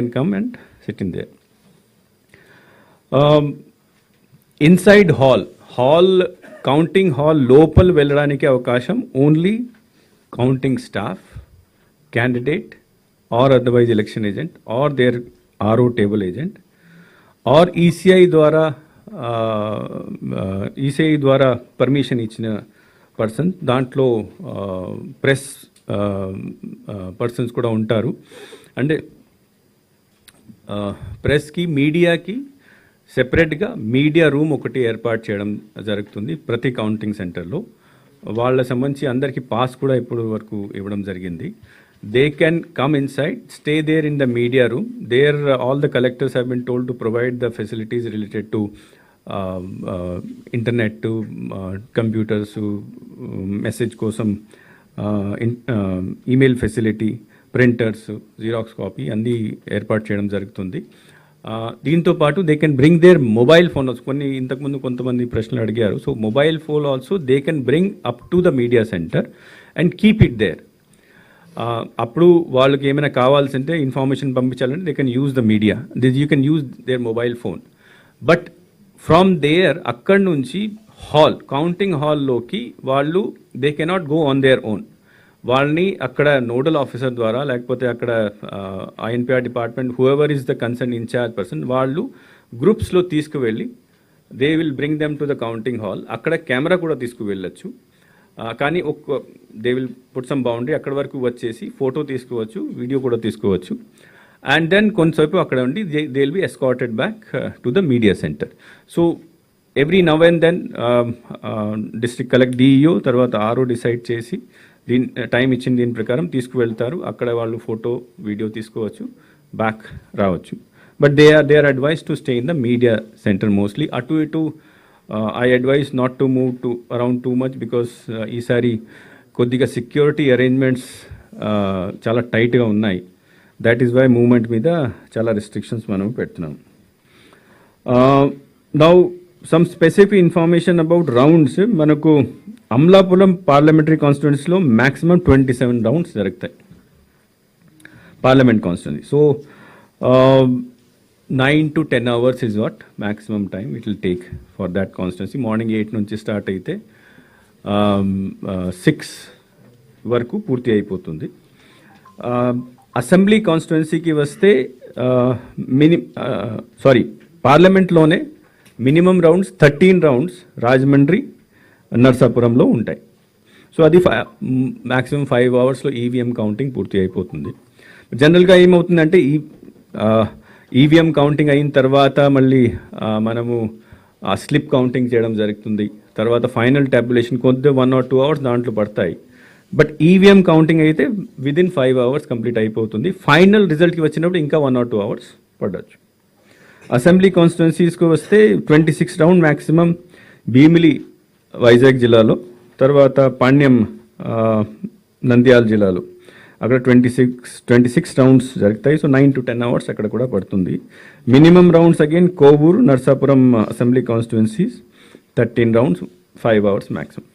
can come and sit in there. Inside hall counting hall లోపల వెళ్ళడానికి అవకాశం only counting staff, candidate or otherwise election agent or their RO table agent or ECI ద్వారా permission ఇచ్చిన person. దాంట్లో press persons కూడా ఉంటారు. అంటే ప్రెస్కి మీడియాకి సెపరేట్గా మీడియా రూమ్ ఒకటి ఏర్పాటు చేయడం జరుగుతుంది ప్రతి కౌంటింగ్ సెంటర్లో. వాళ్ళ సంబంధించి అందరికీ పాస్ కూడా ఇప్పుడు వరకు ఇవ్వడం జరిగింది. They can come inside, stay there in the media room. There all the collectors have been told to provide the facilities related to internet, computers, message కోసం email facility, printers, xerox copy అన్నీ ఏర్పాటు చేయడం జరుగుతుంది. దీంతో పాటు they can bring their mobile phone. ఇంతకుముందు కొంతమంది ప్రశ్నలు అడిగారు. So mobile phone also they can bring up to the media centre and keep it there. అప్పుడు వాళ్ళకి ఏమైనా కావాల్సింటే ఇన్ఫర్మేషన్ పంపించాలంటే they can use the media, you can use their mobile phone. But from there అక్కడి నుంచి counting హాల్లోకి వాళ్ళు they cannot go on their own. వాళ్ళని అక్కడ నోడల్ ఆఫీసర్ ద్వారా లేకపోతే అక్కడ I N P R department whoever is the concern in charge person వాళ్ళు గ్రూప్స్లో తీసుకువెళ్ళి they will bring them to the counting hall. అక్కడ కెమెరా కూడా తీసుకువెళ్ళచ్చు, కానీ they will put some boundary. అక్కడ వరకు వచ్చేసి ఫోటో తీసుకోవచ్చు, వీడియో కూడా తీసుకోవచ్చు. అండ్ దెన్ కొంతసేపు అక్కడ ఉండి they will be escorted back to the media centre. So every now and then district collect D E O తర్వాత ఆర్ఓ డిసైడ్ చేసి టైం ఇచ్చిన దీని ప్రకారం తీసుకువెళ్తారు. అక్కడ వాళ్ళు ఫోటో, వీడియో తీసుకోవచ్చు, బ్యాక్ రావచ్చు. But they are advise to stay in the media centre mostly. అటు ఇటు I advise not to move to around too much because ఈసారి కొద్దిగా సెక్యూరిటీ అరేంజ్మెంట్స్ చాలా టైట్గా ఉన్నాయి. దట్ ఈస్ వై మూవ్మెంట్ మీద చాలా రెస్ట్రిక్షన్స్ మనం పెడుతున్నాం. Now some specific information about rounds. మనకు అమలాపురం పార్లమెంటరీ కాన్స్టిట్యున్సీలో మ్యాక్సిమం 27 రౌండ్స్ జరుగుతాయి parliament constituency. So 9 to 10 hours is what maximum time it will take for that constituency. Morning 8 నుంచి స్టార్ట్ అయితే 6 వరకు పూర్తి అయిపోతుంది. అసెంబ్లీ కాన్స్టిట్యున్సీకి వస్తే పార్లమెంట్లోనే మినిమం రౌండ్స్ 13 రౌండ్స్ రాజమండ్రి, నర్సాపురంలో ఉంటాయి. సో అది మ్యాక్సిమం 5 hours ఈవీఎం కౌంటింగ్ పూర్తి అయిపోతుంది. జనరల్గా ఏమవుతుందంటే ఈవీఎం కౌంటింగ్ అయిన తర్వాత మళ్ళీ మనము స్లిప్ కౌంటింగ్ చేయడం జరుగుతుంది. తర్వాత ఫైనల్ ట్యాబులేషన్ కొద్దిగా 1 or 2 hours దాంట్లో పడతాయి. బట్ ఈవీఎం కౌంటింగ్ అయితే విదిన్ 5 hours కంప్లీట్ అయిపోతుంది. ఫైనల్ రిజల్ట్కి వచ్చినప్పుడు ఇంకా 1 or 2 hours పడవచ్చు. అసెంబ్లీ కాన్స్టిట్యున్సీస్కి వస్తే 26 రౌండ్ మ్యాక్సిమం భీమిలి వైజాగ్ జిల్లాలో, తర్వాత పాణ్యం నంద్యాల జిల్లాలో అక్కడ 26 రౌండ్స్ జరుగుతాయి. సో 9 to 10 hours అక్కడ కూడా పడుతుంది. Minimum rounds again Kovur, Narsapuram assembly constituencies 13 rounds 5 hours maximum.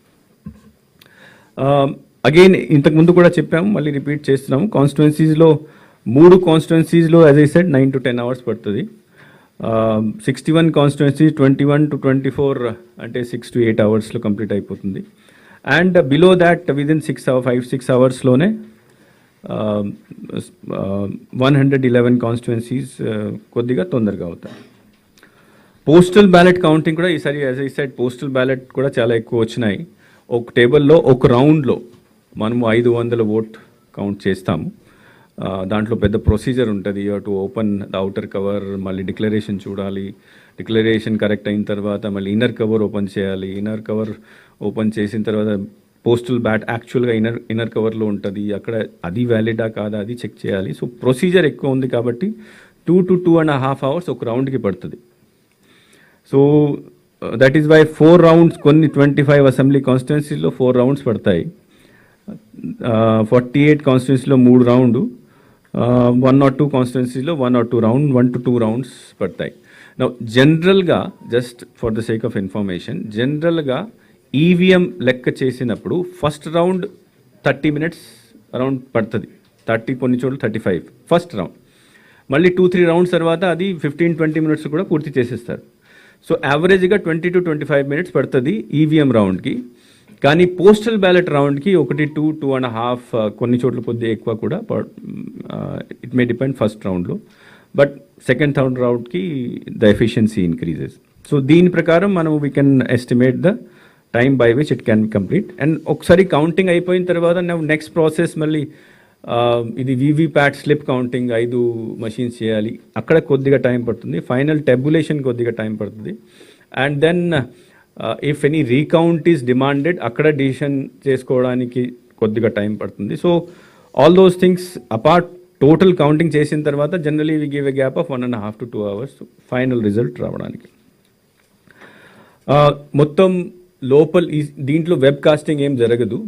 Again ఇంతకుముందు కూడా చెప్పాము, మళ్ళీ రిపీట్ చేస్తున్నాము. కాన్స్టిట్యున్సీస్లో 3 కాన్స్టిట్యున్సీస్లో as I said 9 to 10 hours పడుతుంది. 61 కాన్స్టిట్యున్సీ 21 to 24 అంటే 6 to 8 hours కంప్లీట్ అయిపోతుంది. And below that within 5-6 hours uh, 111 constituencies కొద్దిగా తొందరగా అవుతాయి. పోస్టల్ బ్యాలెట్ కౌంటింగ్ కూడా ఈసారి as I said postal ballot కూడా చాలా ఎక్కువ వచ్చినాయి. ఒక టేబుల్లో ఒక రౌండ్లో మనము 500 ఓట్ కౌంట్ చేస్తాము. దాంట్లో పెద్ద ప్రొసీజర్ ఉంటుంది. To open the outer cover, మళ్ళీ డిక్లరేషన్ చూడాలి, డిక్లరేషన్ కరెక్ట్ అయిన తర్వాత మళ్ళీ ఇన్నర్ కవర్ ఓపెన్ చేయాలి. ఇన్నర్ కవర్ ఓపెన్ చేసిన తర్వాత పోస్టల్ బ్యాట్ యాక్చువల్గా ఇన్నర్ కవర్లో ఉంటుంది, అక్కడ అది వ్యాలిడా కాదా అది చెక్ చేయాలి. సో ప్రొసీజర్ ఎక్కువ ఉంది కాబట్టి 2 to 2.5 hours ఒక రౌండ్కి పడుతుంది. So that is why 4 rounds కొన్ని 25 అసెంబ్లీ కాన్స్టిట్యున్సీలో 4 rounds పడతాయి. 48 కాన్స్టిట్యున్సీలో 3 rounds, 1 or 2 కాన్స్టిట్యున్సీలో 1 or 2 rounds, 1 to 2 rounds పడతాయి. నౌ జనరల్గా just for the sake of information, జనరల్గా ఈవీఎం లెక్క చేసినప్పుడు ఫస్ట్ రౌండ్ 30 minutes అరౌండ్ పడుతుంది, 30 కొన్ని చోట్ల 35 ఫస్ట్ రౌండ్. మళ్ళీ 2-3 రౌండ్స్ తర్వాత అది 15-20 మినిట్స్ కూడా పూర్తి చేసేస్తారు. సో యావరేజ్గా 20 to 25 మినిట్స్ పడుతుంది ఈవీఎం రౌండ్కి. కానీ పోస్టల్ బ్యాలెట్ రౌండ్కి 2-2.5 కొన్ని చోట్ల కొద్దిగా ఎక్కువ కూడా ఇట్ మే డిపెండ్ ఫస్ట్ రౌండ్లో, బట్ సెకండ్ థర్డ్ రౌండ్కి ద ఎఫిషియన్సీ ఇంక్రీజెస్. సో దీని ప్రకారం మనం we can estimate the time by which it can be complete. And ఒకసారి కౌంటింగ్ అయిపోయిన తర్వాత నెక్స్ట్ ప్రాసెస్ మళ్ళీ ఇది వీవీప్యాట్ స్లిప్ కౌంటింగ్ 5 మషీన్స్ చేయాలి, అక్కడ కొద్దిగా టైం పడుతుంది. ఫైనల్ టెబులేషన్ కొద్దిగా టైం పడుతుంది. And then if any recount is demanded అక్కడ డిసిషన్ చేసుకోవడానికి కొద్దిగా టైం పడుతుంది. So all those things apart total counting చేసిన తర్వాత generally we give a gap of 1.5 to 2 hours final result రావడానికి. మొత్తం లోపల దీంట్లో వెబ్ కాస్టింగ్ ఏం జరగదు,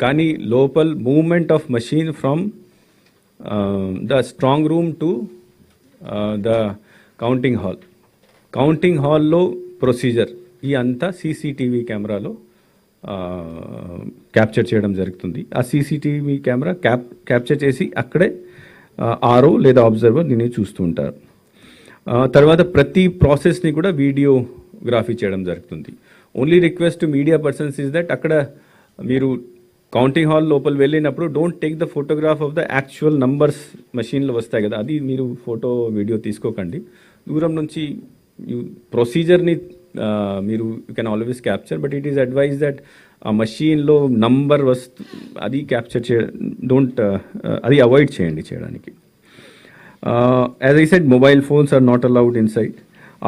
కానీ లోపల movement of machine from the strong room to the counting హాల్లో ప్రొసీజర్ ఈ అంతా సీసీటీవీ కెమెరాలో క్యాప్చర్ చేయడం జరుగుతుంది. ఆ సీసీటీవీ కెమెరా క్యాప్చర్ చేసి అక్కడే ఆర్ఓ లేదా అబ్జర్వర్ దీన్ని చూస్తూ ఉంటారు. తర్వాత ప్రతి ప్రాసెస్ని కూడా వీడియోగ్రఫీ చేయడం జరుగుతుంది. Only request to media persons is that అక్కడ మీరు కౌంటింగ్ హాల్ లోపల వెళ్ళినప్పుడు don't take the photograph of the actual numbers మషీన్లో వస్తాయి కదా, అది మీరు ఫోటో వీడియో తీసుకోకండి. దూరం నుంచి ప్రొసీజర్ని మీరు you can always capture, but it is advise that ఆ మషీన్లో నంబర్ అది క్యాప్చర్ అది అవాయిడ్ చేయండి చేయడానికి. As I said mobile phones are not allowed inside.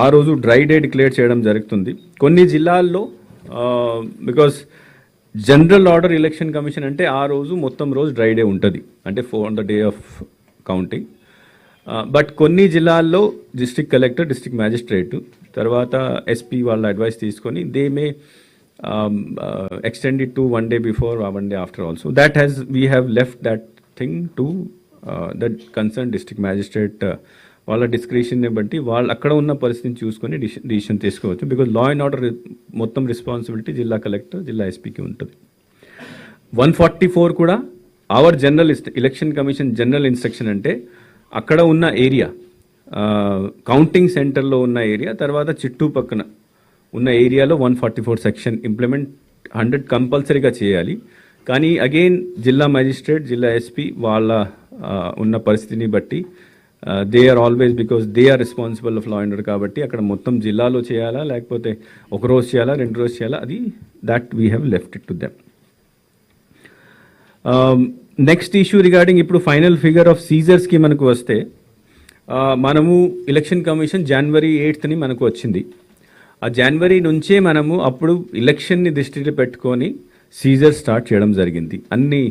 ఆ రోజు డ్రై డే డిక్లేర్ చేయడం జరుగుతుంది కొన్ని జిల్లాల్లో, because general order election commission అంటే ఆ రోజు మొత్తం రోజు డ్రై డే ఉంటుంది, అంటే on the day of counting. But కొన్ని జిల్లాల్లో డిస్ట్రిక్ట్ కలెక్టర్, డిస్ట్రిక్ట్ మ్యాజిస్ట్రేట్, తర్వాత ఎస్పీ వాళ్ళ అడ్వైస్ తీసుకొని they may extend it to 1 day before or 1 day after also. We have left that thing to the concerned district magistrate. వాళ్ళ డిస్క్రిషన్ని బట్టి వాళ్ళు అక్కడ ఉన్న పరిస్థితిని చూసుకొని డిసిషన్ తీసుకోవచ్చు. బికాజ్ లా అండ్ ఆర్డర్ మొత్తం రెస్పాన్సిబిలిటీ జిల్లా కలెక్టర్, జిల్లా ఎస్పీకి ఉంటుంది. 144 కూడా our general election commission general instruction అంటే అక్కడ ఉన్న ఏరియా, కౌంటింగ్ సెంటర్లో ఉన్న ఏరియా, తర్వాత చుట్టుపక్కన ఉన్న ఏరియాలో 144 సెక్షన్ ఇంప్లిమెంట్ 100 కంపల్సరీగా చేయాలి. కానీ అగైన్ జిల్లా మ్యాజిస్ట్రేట్, జిల్లా ఎస్పీ వాళ్ళ ఉన్న పరిస్థితిని బట్టి they are always, because they are responsible of law and order కాబట్టి అక్కడ మొత్తం జిల్లాలో చేయాలా లేకపోతే ఒక రోజు చేయాలా 2 రోజు చేయాలా, అది that we have left it to them. Next issue regarding ఇప్పుడు ఫైనల్ ఫిగర్ ఆఫ్ సీజర్స్కి మనకు వస్తే, మనము ఎలక్షన్ కమిషన్ January 8th మనకు వచ్చింది. ఆ జనవరి నుంచే మనము అప్పుడు ఎలక్షన్ని దృష్టిలో పెట్టుకొని సీజర్ స్టార్ట్ చేయడం జరిగింది అన్ని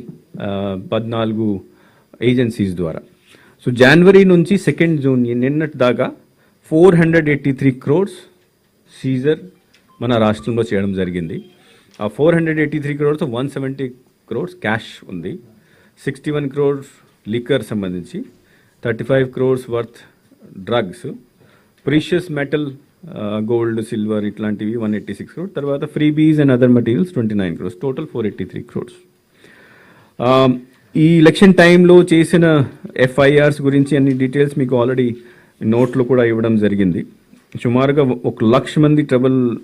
14 ఏజెన్సీస్ ద్వారా. సో జనవరి నుంచి 2 June నిన్నటి దాకా 483 crores సీజర్ మన రాష్ట్రంలో చేయడం జరిగింది. ఆ 483 crores 170 crores క్యాష్ ఉంది, 61 crores లిక్కర్ సంబంధించి, 35 crores worth drugs, precious metal gold, silver ఇట్లాంటివి 186 crores, తర్వాత freebies and other materials 29 crores, total 483 crores. ఈ ఎలక్షన్ టైంలో చేసిన FIRs గురించి అన్ని డీటెయిల్స్ మీకు ఆల్రెడీ నోట్లో కూడా ఇవ్వడం జరిగింది. సుమారుగా 1 లక్ష మంది ట్రబుల్